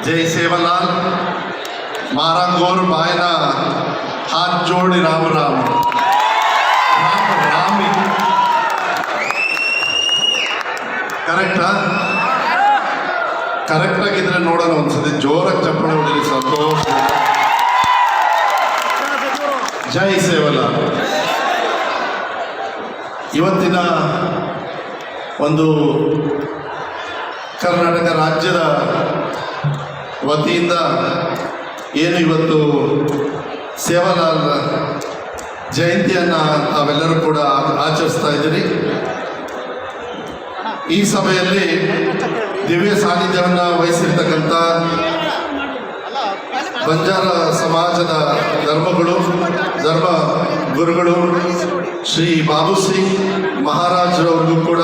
जय सेवालाल मारा गोर बायना हाथ जोड़ी राम राम राम रामी ಕರೆಕ್ಟಾ ಕರೆಕ್ಟ್ ಆಗಿದ್ರೆ ನೋಡೋಣ ಒಂದ್ಸತಿ ಜೋರಾಗಿ ಚಪ್ಪಳೆ ಹೊಡೀರಿ ಸಂತೋಷ. ಜೈ ಸೇವಾಲಾಲ್. ಇವತ್ತಿನ ಒಂದು ಕರ್ನಾಟಕ ರಾಜ್ಯದ ವತಿಯಿಂದ ಏನು ಇವತ್ತು ಸೇವಾಲಾಲ್ ಜಯಂತಿಯನ್ನು ತಾವೆಲ್ಲರೂ ಕೂಡ ಆಚರಿಸ್ತಾ ಇದ್ದೀರಿ. ಈ ಸಭೆಯಲ್ಲಿ ದಿವ್ಯ ಸಾನ್ನಿಧ್ಯವನ್ನು ವಹಿಸಿರ್ತಕ್ಕಂಥ ಬಂಜಾರ ಸಮಾಜದ ಧರ್ಮ ಗುರುಗಳು ಶ್ರೀ ಬಾಬು ಸಿಂಗ್ ಮಹಾರಾಜ್ರವ್ರಿಗೂ ಕೂಡ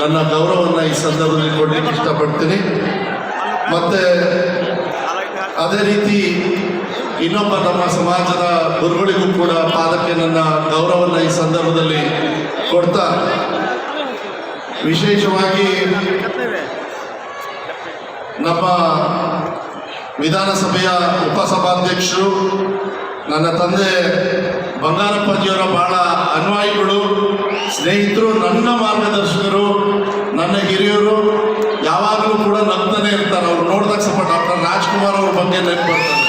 ನನ್ನ ಗೌರವವನ್ನು ಈ ಸಂದರ್ಭದಲ್ಲಿ ಕೊಡಲಿಕ್ಕೆ ಇಷ್ಟಪಡ್ತೀನಿ. ಮತ್ತು ಅದೇ ರೀತಿ ಇನ್ನೊಬ್ಬ ನಮ್ಮ ಸಮಾಜದ ಗುರುಗಳಿಗೂ ಕೂಡ ಪಾದಕ್ಕೆ ನನ್ನ ಗೌರವವನ್ನು ಈ ಸಂದರ್ಭದಲ್ಲಿ ಕೊಡ್ತಾ, ವಿಶೇಷವಾಗಿ ನಮ್ಮ ವಿಧಾನಸಭೆಯ ಉಪಸಭಾಧ್ಯಕ್ಷರು ನನ್ನ ತಂದೆ ಬಂಗಾರಪ್ಪಾಜಿಯವರ ಬಹಳ ಅನ್ವಾಯಿಗಳು, ಸ್ನೇಹಿತರು, ನನ್ನ ಮಾರ್ಗದರ್ಶಕರು, ನನ್ನ ಹಿರಿಯರು, ಯಾವಾಗಲೂ ಕೂಡ ನಗ್ತಾನೆ ಇರ್ತಾರೆ. ಅವ್ರು ನೋಡಿದಾಗ ಸ್ವಲ್ಪ ಡಾಕ್ಟರ್ ರಾಜ್ಕುಮಾರ್ ಅವ್ರ ಬಗ್ಗೆ ನೆನಪು ಬರ್ತಾರೆ.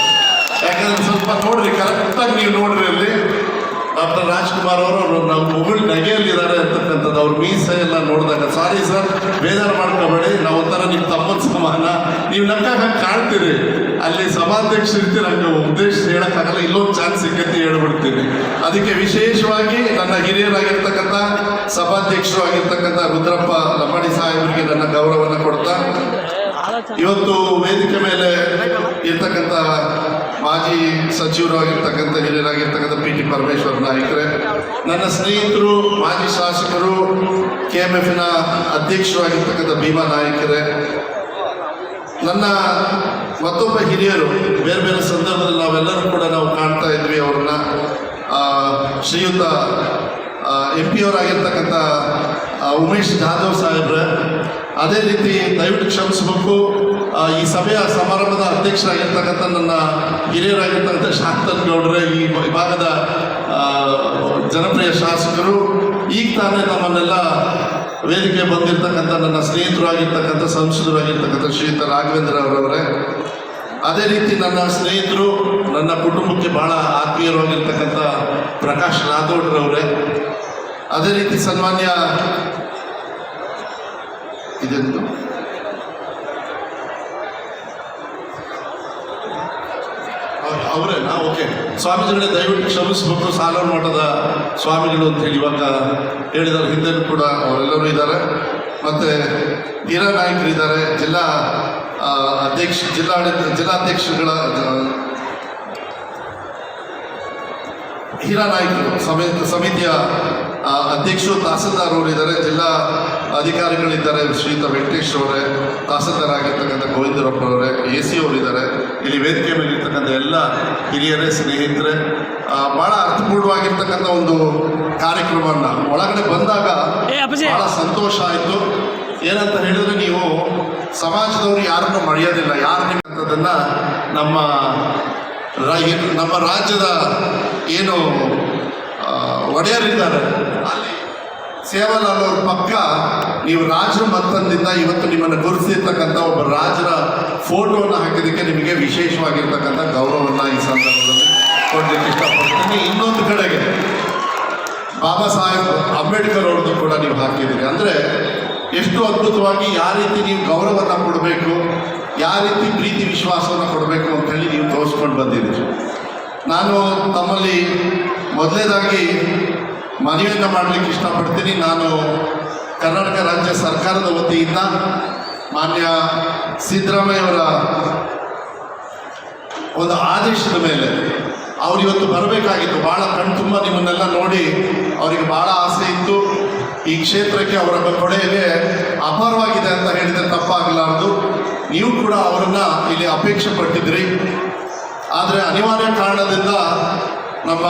ಯಾಕಂದ್ರೆ ಸ್ವಲ್ಪ ನೋಡ್ರಿ, ಕರೆಕ್ಟಾಗಿ ನೀವು ನೋಡ್ರಿ, ಅಲ್ಲಿ ಡಾಕ್ಟರ್ ರಾಜ್ಕುಮಾರ್ ಅವರು ನಾವು ಮುಗುಳ್ ನಗೆಯಲ್ಲಿದ್ದಾರೆ ಅಂತಕ್ಕಂಥದ್ದು ಅವ್ರ ಮೀಸೆ ಎಲ್ಲ ನೋಡಿದಾಗ, ಸಾರಿ ಸರ್ ಬೇಜಾರು ಮಾಡ್ಕೋಬೇಡಿ, ನಾವು ಒಂಥರ ನಿಮ್ಮ ತಮ್ಮನ ಸಮಾನ, ನೀವು ನಕ್ಕಾಗ ಕಾಣ್ತೀರಿ, ಅಲ್ಲಿ ಸಭಾಧ್ಯಕ್ಷರು ಇರ್ತೀರಿ, ಹಂಗೆ ಉದ್ದೇಶ ಹೇಳೋಕ್ಕಾಗಲ್ಲ, ಇಲ್ಲೊಂದು ಚಾನ್ಸ್ ಸಿಕ್ಕೈತಿ ಹೇಳ್ಬಿಡ್ತೀವಿ. ಅದಕ್ಕೆ ವಿಶೇಷವಾಗಿ ನನ್ನ ಹಿರಿಯರಾಗಿರ್ತಕ್ಕಂಥ ಸಭಾಧ್ಯಕ್ಷರು ಆಗಿರ್ತಕ್ಕಂಥ ರುದ್ರಪ್ಪ ಲಂಬಾಣಿ ಸಾಹೇಬರಿಗೆ ನನ್ನ ಗೌರವವನ್ನು ಕೊಡ್ತಾ, ಇವತ್ತು ವೇದಿಕೆ ಮೇಲೆ ಇರ್ತಕ್ಕಂಥ ಮಾಜಿ ಸಚಿವರು ಆಗಿರ್ತಕ್ಕಂಥ ಹಿರಿಯರಾಗಿರ್ತಕ್ಕಂಥ ಪಿ.ಟಿ. ಪರಮೇಶ್ವರ್ ನಾಯಕರೇ, ನನ್ನ ಸ್ನೇಹಿತರು, ಮಾಜಿ ಶಾಸಕರು, KMF-ನ ಅಧ್ಯಕ್ಷರು ಆಗಿರ್ತಕ್ಕಂಥ ಭೀಮಾ ನಾಯಕರೇ, ನನ್ನ ಮತ್ತೊಬ್ಬ ಹಿರಿಯರು, ಬೇರೆ ಬೇರೆ ಸಂದರ್ಭದಲ್ಲಿ ನಾವೆಲ್ಲರೂ ಕೂಡ ನಾವು ಕಾಣ್ತಾ ಇದ್ವಿ ಅವ್ರನ್ನ, ಶ್ರೀಯುತ MP ಅವರಾಗಿರ್ತಕ್ಕಂಥ ಉಮೇಶ್ ಜಾಧವ್ ಸಾಹೇಬ್ರೆ. ಅದೇ ರೀತಿ ದಯವಿಟ್ಟು ಕ್ಷಮಿಸಬೇಕು, ಈ ಸಭೆಯ ಸಮಾರಂಭದ ಅಧ್ಯಕ್ಷರಾಗಿರ್ತಕ್ಕಂಥ ನನ್ನ ಹಿರಿಯರಾಗಿರ್ತಕ್ಕಂಥ ಶಾಂತನ್ ಗೌಡ್ರೆ, ಈ ಭಾಗದ ಜನಪ್ರಿಯ ಶಾಸಕರು, ಈಗ ತಾನೇ ನಮ್ಮನ್ನೆಲ್ಲ ವೇದಿಕೆ ಬಂದಿರತಕ್ಕಂಥ ನನ್ನ ಸ್ನೇಹಿತರು ಆಗಿರ್ತಕ್ಕಂಥ ಸಂಸದರಾಗಿರ್ತಕ್ಕಂಥ ಶ್ರೀಯುತ ರಾಘವೇಂದ್ರ ಅವರವರೇ, ಅದೇ ರೀತಿ ನನ್ನ ಸ್ನೇಹಿತರು, ನನ್ನ ಕುಟುಂಬಕ್ಕೆ ಬಹಳ ಆತ್ಮೀಯರಾಗಿರ್ತಕ್ಕಂಥ ಪ್ರಕಾಶ್ ರಾಥೋಡ್ರವರೇ, ಅದೇ ರೀತಿ ಸನ್ಮಾನ್ಯ ಇದೆಂದು ಅವರೇನಾ? ಓಕೆ, ಸ್ವಾಮೀಜಿಗಳೇ ದಯವಿಟ್ಟು ಕ್ಷಮಿಸಬೇಕು, ಸಾಲೂರು ಮಠದ ಸ್ವಾಮಿಗಳು ಅಂತ ಹೇಳಿ ಇವಾಗ ಹೇಳಿದ್ದಾರೆ, ಹಿಂದೆ ಕೂಡ ಅವರೆಲ್ಲರೂ ಇದ್ದಾರೆ. ಮತ್ತು ಹೀರಾ ನಾಯಕರು ಇದ್ದಾರೆ, ಜಿಲ್ಲಾಧ್ಯಕ್ಷರುಗಳ ಹೀರಾ ನಾಯಕರು ಸಮಿತಿಯ ಅಧ್ಯಕ್ಷರು ತಹಸೀಲ್ದಾರ್ ಅವರು ಇದ್ದಾರೆ, ಜಿಲ್ಲಾ ಅಧಿಕಾರಿಗಳಿದ್ದಾರೆ, ಶ್ರೀಯುತ ವೆಂಕಟೇಶ್ ಅವರೇ, ತಹಸೀಲ್ದಾರ್ ಆಗಿರ್ತಕ್ಕಂಥ ಗೋವಿಂದರಪ್ಪನವರೇ, AC ಅವರಿದ್ದಾರೆ, ಇಲ್ಲಿ ವೇದಿಕೆ ಮೇಲೆ ಇರ್ತಕ್ಕಂಥ ಎಲ್ಲ ಹಿರಿಯರೇ, ಸ್ನೇಹಿತರೆ, ಭಾಳ ಅರ್ಥಪೂರ್ಣವಾಗಿರ್ತಕ್ಕಂಥ ಒಂದು ಕಾರ್ಯಕ್ರಮವನ್ನು ಒಳಗಡೆ ಬಂದಾಗ ಭಾಳ ಸಂತೋಷ ಆಯಿತು. ಏನಂತ ಹೇಳಿದ್ರೆ, ನೀವು ಸಮಾಜದವರು ಯಾರನ್ನು ಮರೆಯೋದಿಲ್ಲ, ಯಾರು ನಿಮ್ಮಂಥದ್ದನ್ನು ನಮ್ಮ ರಾಜ್ಯದ ಏನು ಒಡೆಯರಿದ್ದಾರೆ, ಅಲ್ಲಿ ಸೇವಾಲಾಲ್ ಅವ್ರ ಪಕ್ಕ ನೀವು ರಾಜರ ಮತ್ತಂದಿಂದ ಇವತ್ತು ನಿಮ್ಮನ್ನು ಗುರುತಿಸಿರ್ತಕ್ಕಂಥ ಒಬ್ಬ ರಾಜರ ಫೋಟೋವನ್ನು ಹಾಕಿದ್ದಕ್ಕೆ ನಿಮಗೆ ವಿಶೇಷವಾಗಿರ್ತಕ್ಕಂಥ ಗೌರವವನ್ನು ಈ ಸಂದರ್ಭದಲ್ಲಿ ಕೊಡಲಿಕ್ಕೆ ಇಷ್ಟಪಡ್ತೀನಿ. ಇನ್ನೊಂದು ಕಡೆಗೆ ಬಾಬಾ ಸಾಹೇಬ್ ಅಂಬೇಡ್ಕರ್ ಅವ್ರದ್ದು ಕೂಡ ನೀವು ಹಾಕಿದ್ದೀರಿ. ಅಂದರೆ ಎಷ್ಟು ಅದ್ಭುತವಾಗಿ ಯಾವ ರೀತಿ ನೀವು ಗೌರವವನ್ನು ಕೊಡಬೇಕು, ಯಾವ ರೀತಿ ಪ್ರೀತಿ ವಿಶ್ವಾಸವನ್ನು ಕೊಡಬೇಕು ಅಂತೇಳಿ ನೀವು ತೋರಿಸ್ಕೊಂಡು ಬಂದಿದ್ದೀರಿ. ನಾನು ತಮ್ಮಲ್ಲಿ ಮೊದಲನೇದಾಗಿ ಮನವಿಯನ್ನು ಮಾಡಲಿಕ್ಕೆ ಇಷ್ಟಪಡ್ತೀನಿ. ನಾನು ಕರ್ನಾಟಕ ರಾಜ್ಯ ಸರ್ಕಾರದ ವತಿಯಿಂದ ಮಾನ್ಯ ಸಿದ್ದರಾಮಯ್ಯವರ ಒಂದು ಆದೇಶದ ಮೇಲೆ ಅವ್ರು ಇವತ್ತು ಬರಬೇಕಾಗಿತ್ತು. ಭಾಳ ಕಣ್ತುಂಬ ನಿಮ್ಮನ್ನೆಲ್ಲ ನೋಡಿ ಅವರಿಗೆ ಭಾಳ ಆಸೆ ಇತ್ತು. ಈ ಕ್ಷೇತ್ರಕ್ಕೆ ಅವರ ಕೊಡುಗೆ ಅಪಾರವಾಗಿದೆ ಅಂತ ಹೇಳಿದರೆ ತಪ್ಪಾಗಲಾರದು. ನೀವು ಕೂಡ ಅವರನ್ನು ಇಲ್ಲಿ ಅಪೇಕ್ಷೆ ಪಟ್ಟಿದ್ರಿ. ಆದರೆ ಅನಿವಾರ್ಯ ಕಾರಣದಿಂದ ನಮ್ಮ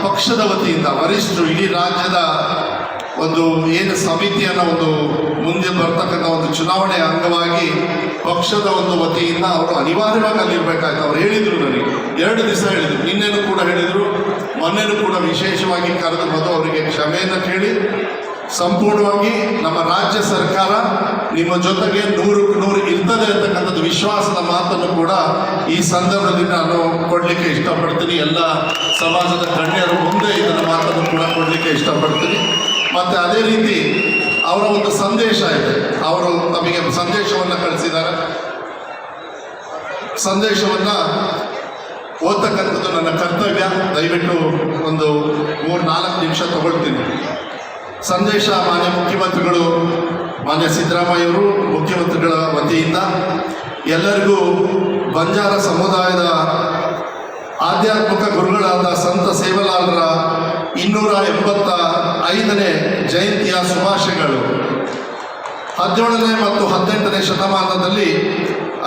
ಪಕ್ಷದ ವತಿಯಿಂದ ವರಿಷ್ಠರು, ಇಡೀ ರಾಜ್ಯದ ಒಂದು ಏನು ಸಮಿತಿಯನ್ನು ಒಂದು ಮುಂದೆ ಬರ್ತಕ್ಕಂಥ ಒಂದು ಚುನಾವಣೆಯ ಅಂಗವಾಗಿ ಪಕ್ಷದ ಒಂದು ವತಿಯಿಂದ ಅವರು ಅನಿವಾರ್ಯವಾಗಿ ಅಲ್ಲಿರ್ಬೇಕಾಯ್ತು. ಅವ್ರು ಹೇಳಿದರು ನನಗೆ 2 ದಿವಸ ಹೇಳಿದರು, ನಿನ್ನೆನೂ ಕೂಡ ಹೇಳಿದರು, ಮೊನ್ನೆನೂ ಕೂಡ ವಿಶೇಷವಾಗಿ ಕರೆದು ಮತ್ತು ಅವರಿಗೆ ಕ್ಷಮೆಯನ್ನು ಕೇಳಿ ಸಂಪೂರ್ಣವಾಗಿ ನಮ್ಮ ರಾಜ್ಯ ಸರ್ಕಾರ ನಿಮ್ಮ ಜೊತೆಗೆ 100ಕ್ಕೆ 100 ಇರ್ತದೆ ಅಂತಕ್ಕಂಥದ್ದು ವಿಶ್ವಾಸದ ಮಾತನ್ನು ಕೂಡ ಈ ಸಂದರ್ಭದಲ್ಲಿ ನಾನು ಕೊಡಲಿಕ್ಕೆ ಇಷ್ಟಪಡ್ತೀನಿ. ಎಲ್ಲ ಸಮಾಜದ ಗಣ್ಯರ ಮುಂದೆ ಇದನ್ನು ಮಾತನ್ನು ಕೂಡ ಕೊಡಲಿಕ್ಕೆ ಇಷ್ಟಪಡ್ತೀನಿ. ಮತ್ತು ಅದೇ ರೀತಿ ಅವರ ಒಂದು ಸಂದೇಶ ಇದೆ, ಅವರು ನಮಗೆ ಸಂದೇಶವನ್ನು ಕಳಿಸಿದ್ದಾರೆ. ಸಂದೇಶವನ್ನು ಓದ್ತಕ್ಕಂಥದ್ದು ನನ್ನ ಕರ್ತವ್ಯ. ದಯವಿಟ್ಟು ಒಂದು 3-4 ನಿಮಿಷ ತಗೊಳ್ತೀನಿ. ಸಂದೇಶ ಮಾನ್ಯ ಮುಖ್ಯಮಂತ್ರಿಗಳು, ಮಾನ್ಯ ಸಿದ್ದರಾಮಯ್ಯವರು ಮುಖ್ಯಮಂತ್ರಿಗಳ ವತಿಯಿಂದ ಎಲ್ಲರಿಗೂ ಬಂಜಾರ ಸಮುದಾಯದ ಆಧ್ಯಾತ್ಮಿಕ ಗುರುಗಳಾದ ಸಂತ ಸೇವಾಲಾಲ್ರ 285ನೇ ಜಯಂತಿಯ ಶುಭಾಶಯಗಳು. 17ನೇ ಮತ್ತು 18ನೇ ಶತಮಾನದಲ್ಲಿ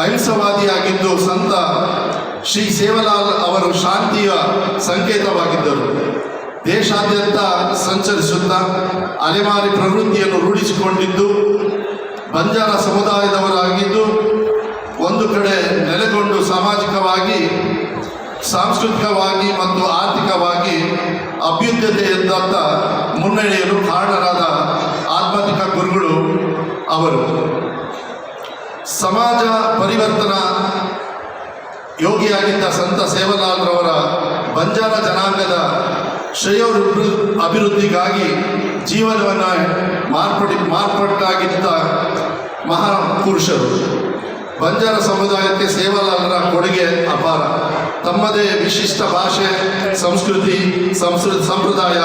ಅಹಿಂಸವಾದಿಯಾಗಿದ್ದು ಸಂತ ಶ್ರೀ ಸೇವಾಲಾಲ್ ಅವರು ಶಾಂತಿಯ ಸಂಕೇತವಾಗಿದ್ದರು. ದೇಶಾದ್ಯಂತ ಸಂಚರಿಸುತ್ತಾ ಅಲೆಮಾರಿ ಪ್ರವೃತ್ತಿಯನ್ನು ರೂಢಿಸಿಕೊಂಡಿದ್ದು ಬಂಜಾರ ಸಮುದಾಯದವರಾಗಿದ್ದು ಒಂದು ಕಡೆ ನೆಲೆಗೊಂಡು ಸಾಮಾಜಿಕವಾಗಿ, ಸಾಂಸ್ಕೃತಿಕವಾಗಿ ಮತ್ತು ಆರ್ಥಿಕವಾಗಿ ಅಭ್ಯುದಯದತ್ತ ಮುನ್ನಡೆಯಲು ಕಾರಣರಾದ ಆಧ್ಯಾತ್ಮಿಕ ಗುರುಗಳು ಅವರು. ಸಮಾಜ ಪರಿವರ್ತನಾ ಯೋಗಿಯಾಗಿದ್ದ ಸಂತ ಸೇವಾಲಾಲ್ರವರ ಬಂಜಾರ ಜನಾಂಗದ ಅಭಿವೃದ್ಧಿಗಾಗಿ ಜೀವನವನ್ನು ಮಾರ್ಪಟ್ಟಾಗಿದ್ದ ಮಹಾಪುರುಷರು. ಬಂಜಾರ ಸಮುದಾಯಕ್ಕೆ ಸೇವಾಲಾಲ್ರ ಕೊಡುಗೆ ಅಪಾರ. ತಮ್ಮದೇ ವಿಶಿಷ್ಟ ಭಾಷೆ, ಸಂಪ್ರದಾಯ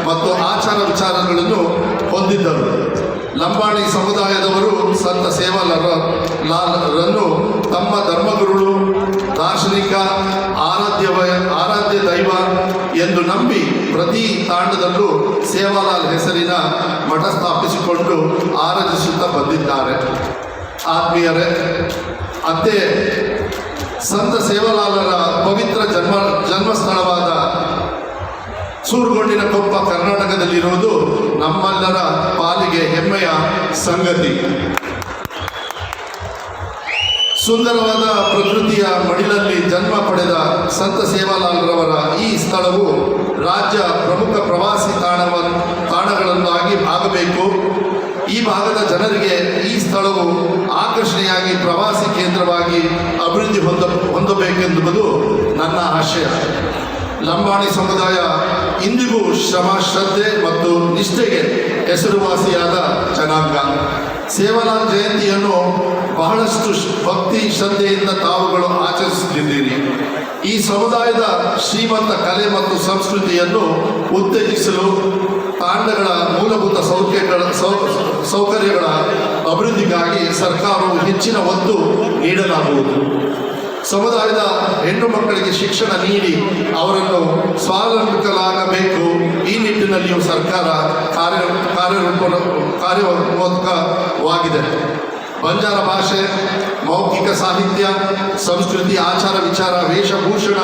ಮತ್ತು ಆಚಾರ ವಿಚಾರಗಳನ್ನು ಹೊಂದಿದ್ದರು. ಲಂಬಾಣಿ ಸಮುದಾಯದವರು ಸಂತ ಸೇವಾಲಾಲ್ರನ್ನು ತಮ್ಮ ಧರ್ಮಗುರುಗಳು, ದಾರ್ಶನಿಕ, ಆರಾಧ್ಯ ದೈವ ಎಂದು ನಂಬಿ ಪ್ರತಿ ತಾಂಡದಲ್ಲೂ ಸೇವಾಲಾಲ್ ಹೆಸರಿನ ಮಠ ಸ್ಥಾಪಿಸಿಕೊಂಡು ಆರಾಧಿಸುತ್ತಾ ಬಂದಿದ್ದಾರೆ. ಆತ್ಮೀಯರೇ, ಅದೇ ಸಂತ ಸೇವಾಲಾಲರ ಪವಿತ್ರ ಜನ್ಮಸ್ಥಳವಾದ ಸೂರಗೊಂಡಿನ ಕೊಪ್ಪ ಕರ್ನಾಟಕದಲ್ಲಿರುವುದು ನಮ್ಮೆಲ್ಲರ ಪಾಲಿಗೆ ಹೆಮ್ಮೆಯ ಸಂಗತಿ. ಸುಂದರವಾದ ಪ್ರಕೃತಿಯ ಮಡಿಲಲ್ಲಿ ಜನ್ಮ ಪಡೆದ ಸಂತ ಸೇವಾಲಾಲ್ರವರ ಈ ಸ್ಥಳವು ರಾಜ್ಯ ಪ್ರಮುಖ ಪ್ರವಾಸಿ ತಾಣಗಳನ್ನಾಗಿ ಆಗಬೇಕು. ಈ ಭಾಗದ ಜನರಿಗೆ ಈ ಸ್ಥಳವು ಆಕರ್ಷಣೆಯಾಗಿ ಪ್ರವಾಸಿ ಕೇಂದ್ರವಾಗಿ ಅಭಿವೃದ್ಧಿ ಹೊಂದಬೇಕೆಂಬುದು ನನ್ನ ಆಶಯ. ಲಂಬಾಣಿ ಸಮುದಾಯ ಇಂದಿಗೂ ಶ್ರಮ, ಶ್ರದ್ಧೆ ಮತ್ತು ನಿಷ್ಠೆಗೆ ಹೆಸರುವಾಸಿಯಾದ ಜನಾಂಗ. ಸೇವಾಲಾಲ್ ಜಯಂತಿಯನ್ನು ಬಹಳಷ್ಟು ಭಕ್ತಿ ಶ್ರದ್ಧೆಯಿಂದ ತಾವುಗಳು ಆಚರಿಸುತ್ತಿದ್ದೀರಿ. ಈ ಸಮುದಾಯದ ಶ್ರೀಮಂತ ಕಲೆ ಮತ್ತು ಸಂಸ್ಕೃತಿಯನ್ನು ಉತ್ತೇಜಿಸಲು ತಾಂಡಗಳ ಮೂಲಭೂತ ಸೌಕರ್ಯಗಳ ಅಭಿವೃದ್ಧಿಗಾಗಿ ಸರ್ಕಾರವು ಹೆಚ್ಚಿನ ಒತ್ತು ನೀಡಲಾಗುವುದು. ಸಮುದಾಯದ ಹೆಣ್ಣು ಮಕ್ಕಳಿಗೆ ಶಿಕ್ಷಣ ನೀಡಿ ಅವರನ್ನು ಸ್ವಾವಲಂಬಿತರಾಗಬೇಕು. ಈ ನಿಟ್ಟಿನಲ್ಲಿಯೂ ಸರ್ಕಾರ ಕಾರ್ಯೋನ್ಮುಖವಾಗಿದೆ. ಬಂಜಾರ ಭಾಷೆ, ಮೌಖಿಕ ಸಾಹಿತ್ಯ, ಸಂಸ್ಕೃತಿ, ಆಚಾರ ವಿಚಾರ, ವೇಷಭೂಷಣ,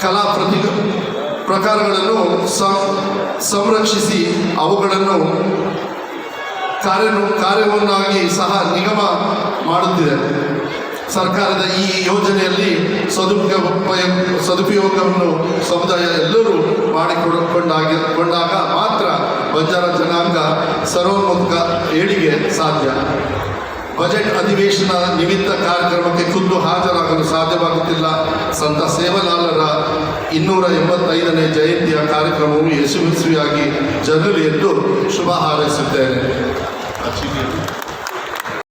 ಕಲಾ ಪ್ರಕಾರಗಳನ್ನು ಸಂರಕ್ಷಿಸಿ ಅವುಗಳನ್ನು ಕಾರ್ಯವನ್ನಾಗಿ ಸಹ ನಿಗಮ ಮಾಡುತ್ತಿದೆ. ಸರ್ಕಾರದ ಈ ಯೋಜನೆಯಲ್ಲಿ ಸದುಪಯೋಗವನ್ನು ಸಮುದಾಯ ಎಲ್ಲರೂ ಮಾಡಿಕೊಂಡಾಗ ಮಾತ್ರ ಬಂಜಾರ ಜನಾಂಗ ಸರ್ವೋನ್ಮುಖ ಏಳಿಗೆ ಸಾಧ್ಯ. ಬಜೆಟ್ ಅಧಿವೇಶನ ನಿಮಿತ್ತ ಕಾರ್ಯಕ್ರಮಕ್ಕೆ ಖುದ್ದು ಹಾಜರಾಗಲು ಸಾಧ್ಯವಾಗುತ್ತಿಲ್ಲ. ಸಂತ ಸೇವಾಲಾಲರ 285ನೇ ಜಯಂತಿಯ ಕಾರ್ಯಕ್ರಮವು ಯಶಸ್ವಿಯಾಗಿ ಜರಗಲಿ ಎಂದು ಶುಭ ಹಾರೈಸುತ್ತೇನೆ.